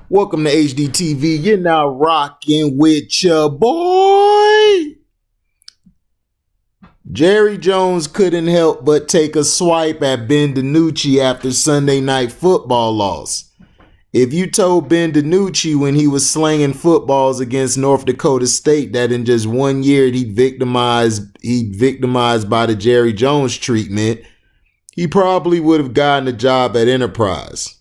Welcome to HDiiTV. You're now rocking with your boy. Jerry Jones couldn't help but take a swipe at Ben DiNucci after Sunday Night Football loss. If you told Ben DiNucci when he was slinging footballs against North Dakota State that in just 1 year he'd victimized by the Jerry Jones treatment, he probably would have gotten a job at Enterprise.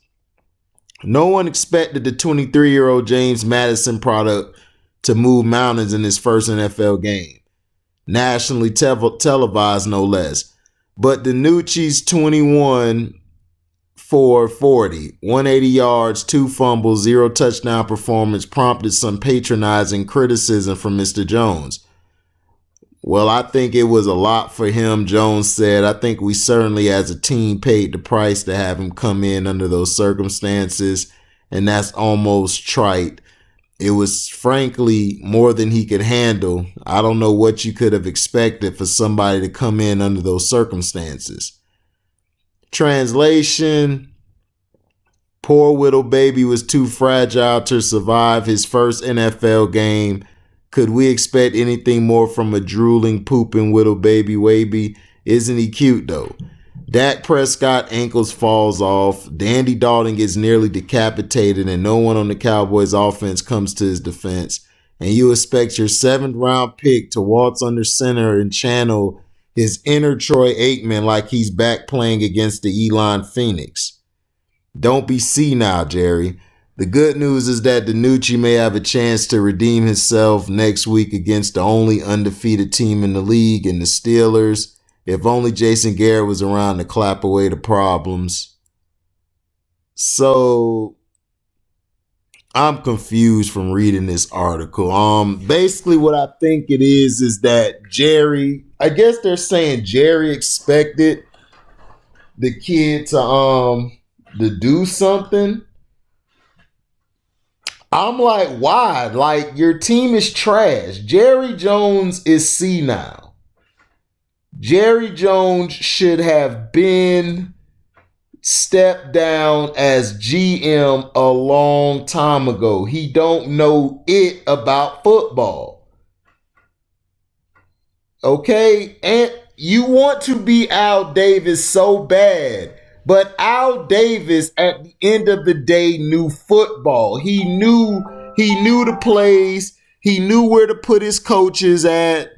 No one expected the 23-year-old James Madison product to move mountains in his first NFL game, nationally televised no less. But DiNucci's 21 for 40, 180 yards, 2 fumbles, 0 touchdown performance prompted some patronizing criticism from Mr. Jones. Well, I think it was a lot for him, Jones said. I think we certainly as a team paid the price to have him come in under those circumstances, and that's almost trite. It was frankly more than he could handle. I don't know what you could have expected for somebody to come in under those circumstances. Translation: poor Whittle Baby was too fragile to survive his first NFL game. Could we expect anything more from a drooling, pooping Whittle Baby Waby? Isn't he cute, though? Dak Prescott ankles falls off. Dandy Dalton gets nearly decapitated, and no one on the Cowboys offense comes to his defense. And you expect your 7th-round pick to waltz under center and channel his inner Troy Aikman like he's back playing against the Elon Phoenix. Don't be senile, Jerry. The good news is that DiNucci may have a chance to redeem himself next week against the only undefeated team in the league and the Steelers. If only Jason Garrett was around to clap away the problems. So I'm confused from reading this article. Basically what I think it is that Jerry, I guess they're saying Jerry expected the kid to do something. I'm like, why? Like, your team is trash. Jerry Jones is senile. Jerry Jones should have been stepped down as GM a long time ago. He don't know it about football. Okay? And you want to be Al Davis so bad. But Al Davis, at the end of the day, knew football. He knew the plays. He knew where to put his coaches at.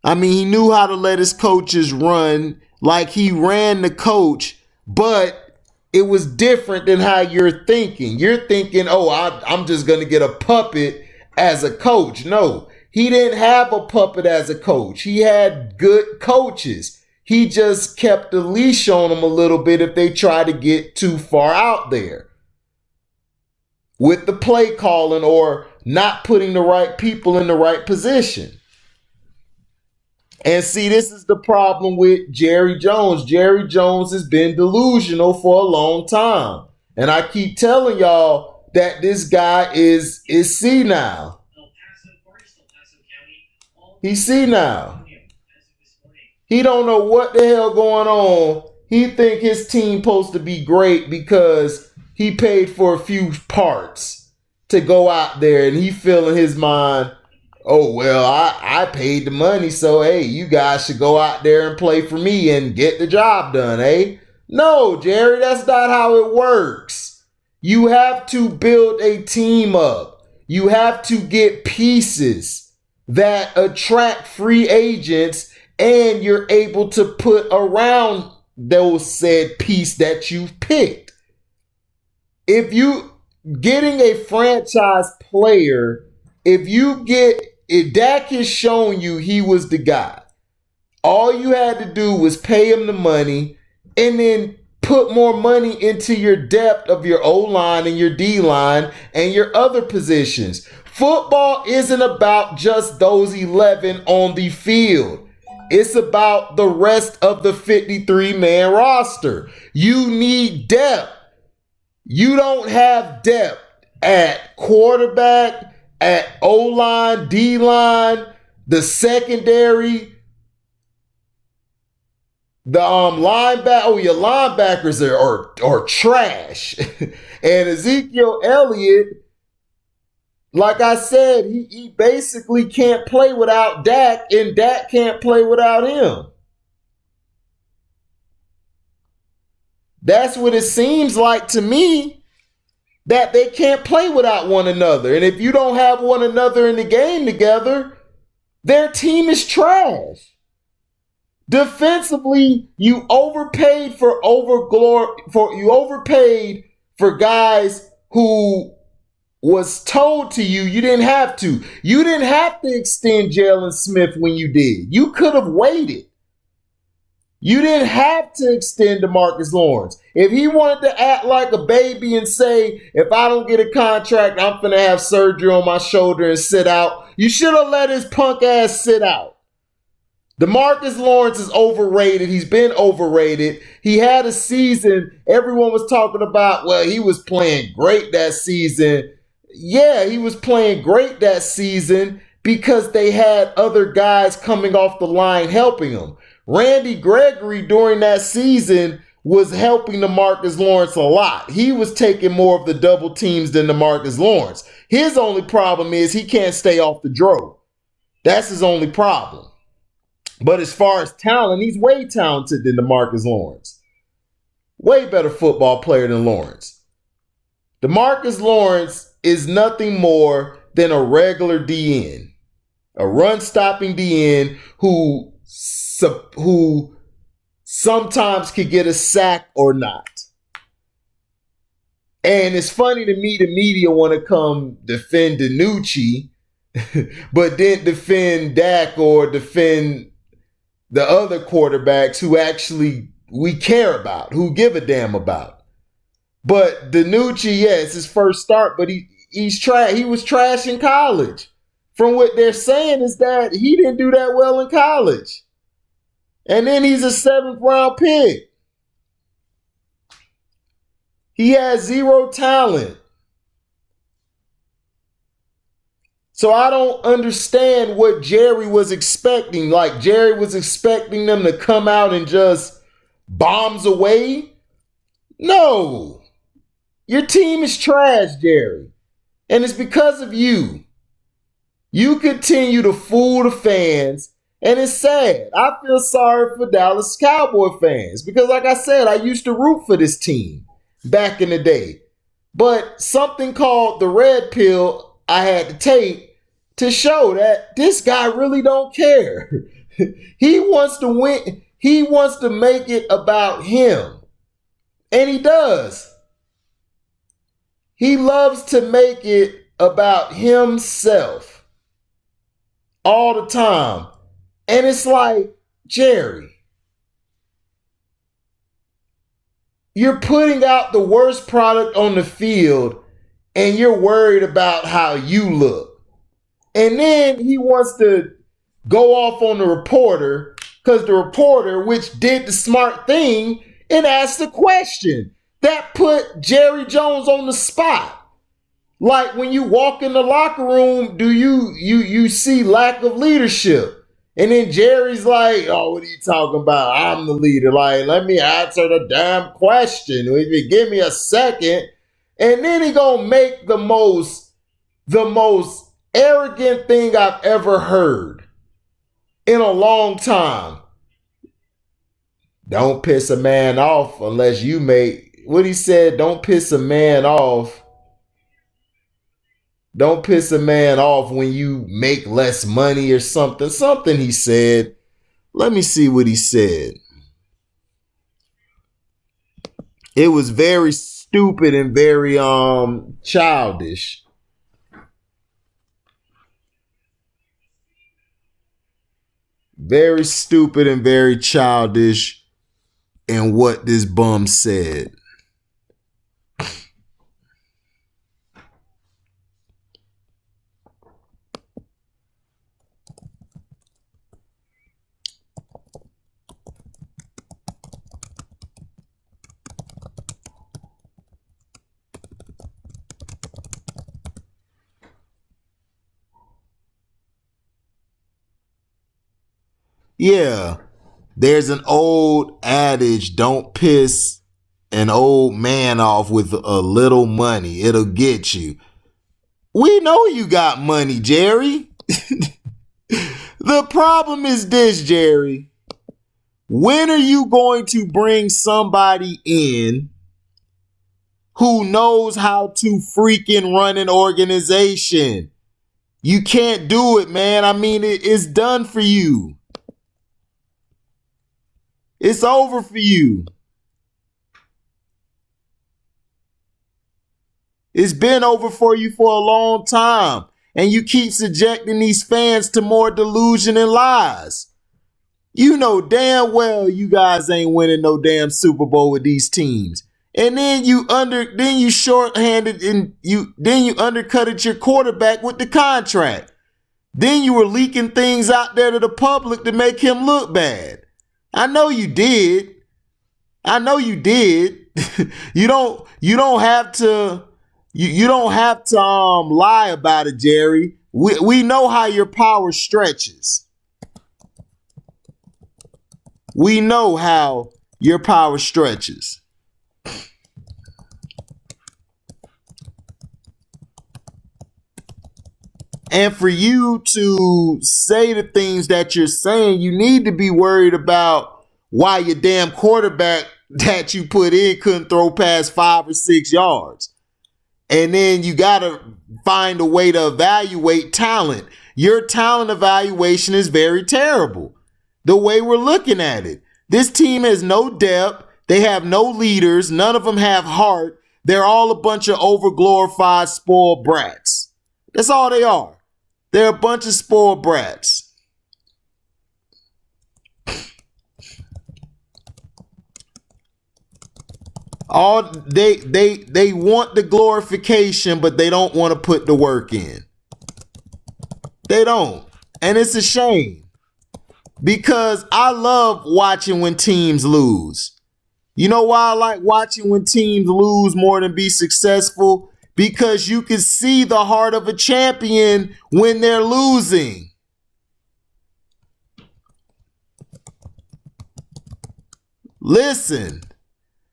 I mean, he knew how to let his coaches run. Like, he ran the coach, but it was different than how you're thinking. You're thinking, I'm just going to get a puppet as a coach. No, he didn't have a puppet as a coach. He had good coaches. He just kept the leash on them a little bit if they try to get too far out there with the play calling or not putting the right people in the right position. And see, this is the problem with Jerry Jones. Jerry Jones has been delusional for a long time. And I keep telling y'all that this guy is senile. He's senile. He don't know what the hell going on. He think his team supposed to be great because he paid for a few parts to go out there, and he feel in his mind, oh, well, I paid the money, so, hey, you guys should go out there and play for me and get the job done, eh? No, Jerry, that's not how it works. You have to build a team up. You have to get pieces that attract free agents, and you're able to put around those said piece that you've picked. If you getting a franchise player, if Dak has shown you he was the guy, all you had to do was pay him the money and then put more money into your depth of your O-line and your D-line and your other positions. Football isn't about just those 11 on the field. It's about the rest of the 53-man roster. You need depth. You don't have depth at quarterback, at O-line, D-line, the secondary. The your linebackers are trash. And Ezekiel Elliott, like I said, he basically can't play without Dak, and Dak can't play without him. That's what it seems like to me, that they can't play without one another. And if you don't have one another in the game together, their team is trash. Defensively, you overpaid for guys who was told to you didn't have to. You didn't have to extend Jalen Smith when you did. You could have waited. You didn't have to extend DeMarcus Lawrence. If he wanted to act like a baby and say, if I don't get a contract, I'm going to have surgery on my shoulder and sit out, you should have let his punk ass sit out. DeMarcus Lawrence is overrated. He's been overrated. He had a season everyone was talking about, well, he was playing great that season. Yeah, he was playing great that season because they had other guys coming off the line helping him. Randy Gregory during that season was helping DeMarcus Lawrence a lot. He was taking more of the double teams than DeMarcus Lawrence. His only problem is he can't stay off the dro. That's his only problem. But as far as talent, he's way talented than DeMarcus Lawrence. Way better football player than Lawrence. DeMarcus Lawrence is nothing more than a regular DN. A run-stopping DN who sometimes could get a sack or not. And it's funny to me the media want to come defend DiNucci, but didn't defend Dak or defend the other quarterbacks who actually we care about, who give a damn about. But DiNucci, yeah, it's his first start, but he was trash in college. From what they're saying is that he didn't do that well in college. And then he's a 7th round pick. He has zero talent. So I don't understand what Jerry was expecting. Like Jerry was expecting them to come out and just bombs away. No. Your team is trash, Jerry. And it's because of you. You continue to fool the fans. And it's sad. I feel sorry for Dallas Cowboy fans because, like I said, I used to root for this team back in the day. But something called the red pill I had to take to show that this guy really don't care. He wants to win. He wants to make it about him. And he does. He loves to make it about himself all the time. And it's like, Jerry, you're putting out the worst product on the field and you're worried about how you look. And then he wants to go off on the reporter because the reporter, which did the smart thing and asked the question, that put Jerry Jones on the spot. Like when you walk in the locker room, do you see lack of leadership? And then Jerry's like, oh, what are you talking about? I'm the leader. Like, let me answer the damn question. If you give me a second. And then he gonna make the most arrogant thing I've ever heard in a long time. Don't piss a man off unless you make, what he said, don't piss a man off. Don't piss a man off when you make less money or something. Something he said. Let me see what he said. It was very stupid and very childish. Very stupid and very childish in what this bum said. Yeah, There's an old adage, don't piss an old man off with a little money. It'll get you. We know you got money, Jerry. The problem is this, Jerry. When are you going to bring somebody in who knows how to freaking run an organization? You can't do it, man. I mean, it's done for you. It's over for you. It's been over for you for a long time. And you keep subjecting these fans to more delusion and lies. You know damn well you guys ain't winning no damn Super Bowl with these teams. And then you shorthanded and you undercutted your quarterback with the contract. Then you were leaking things out there to the public to make him look bad. I know you did. You don't have to lie about it, Jerry. We know how your power stretches. We know how your power stretches. And for you to say the things that you're saying, you need to be worried about why your damn quarterback that you put in couldn't throw past 5 or 6 yards. And then you got to find a way to evaluate talent. Your talent evaluation is very terrible. The way we're looking at it. This team has no depth. They have no leaders. None of them have heart. They're all a bunch of overglorified spoiled brats. That's all they are. They're a bunch of spoiled brats. All they want the glorification, but they don't want to put the work in. They don't. And it's a shame. Because I love watching when teams lose. You know why I like watching when teams lose more than be successful? Because you can see the heart of a champion when they're losing. Listen,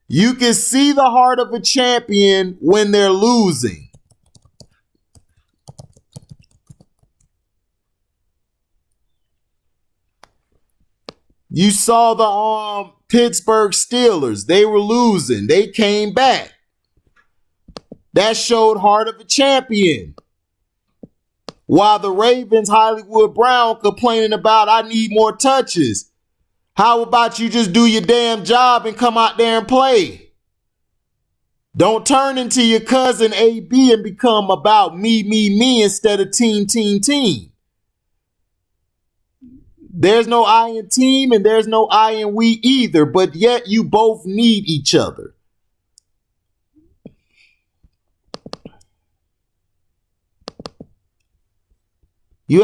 you can see the heart of a champion when they're losing. You saw the Pittsburgh Steelers. They were losing. They came back. That showed heart of a champion. While the Ravens, Hollywood Brown, complaining about, I need more touches. How about you just do your damn job and come out there and play? Don't turn into your cousin AB and become about me instead of team. There's no I in team and there's no I in we either, but yet you both need each other. You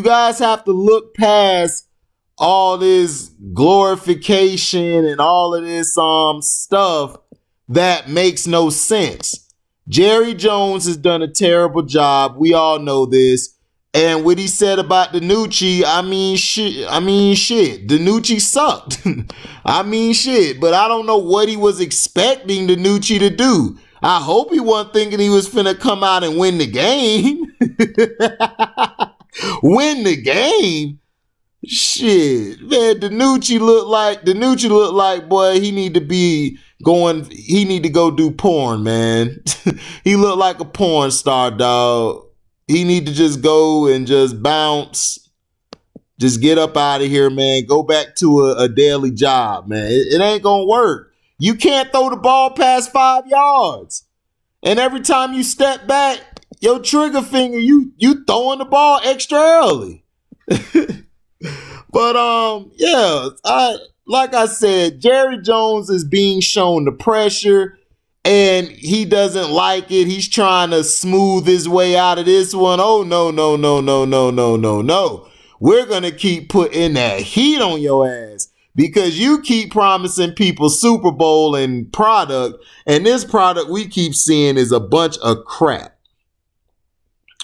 guys have to look past all this glorification and all of this stuff that makes no sense. Jerry Jones has done a terrible job. We all know this. And what he said about DiNucci, I mean shit. DiNucci sucked. But I don't know what he was expecting DiNucci to do. I hope he wasn't thinking he was finna come out and win the game. Win the game? Shit. Man, DiNucci looked like, boy, he need to go do porn, man. He looked like a porn star, dog. He need to just go and just bounce. Just get up out of here, man. Go back to a daily job, man. It ain't gonna work. You can't throw the ball past 5 yards. And every time you step back, your trigger finger, you throwing the ball extra early. But like I said, Jerry Jones is being shown the pressure and he doesn't like it. He's trying to smooth his way out of this one. Oh, no. We're going to keep putting that heat on your ass because you keep promising people Super Bowl and product, and this product we keep seeing is a bunch of crap.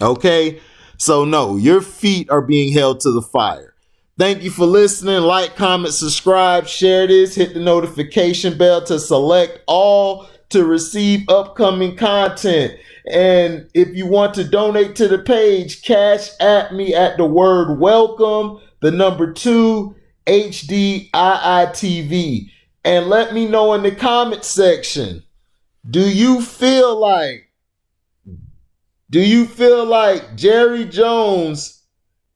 Okay? So no, your feet are being held to the fire. Thank you for listening. Like, comment, subscribe, share this, hit the notification bell to select all to receive upcoming content. And if you want to donate to the page, cash at me at the word welcome, the number 2, HDiiTV. And let me know in the comment section, do you feel like Jerry Jones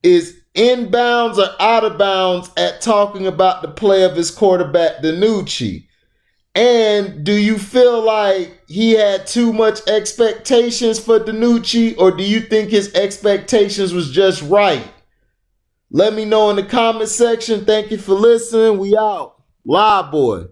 is inbounds or out of bounds at talking about the play of his quarterback, DiNucci? And do you feel like he had too much expectations for DiNucci, or do you think his expectations was just right? Let me know in the comment section. Thank you for listening. We out. Live boy.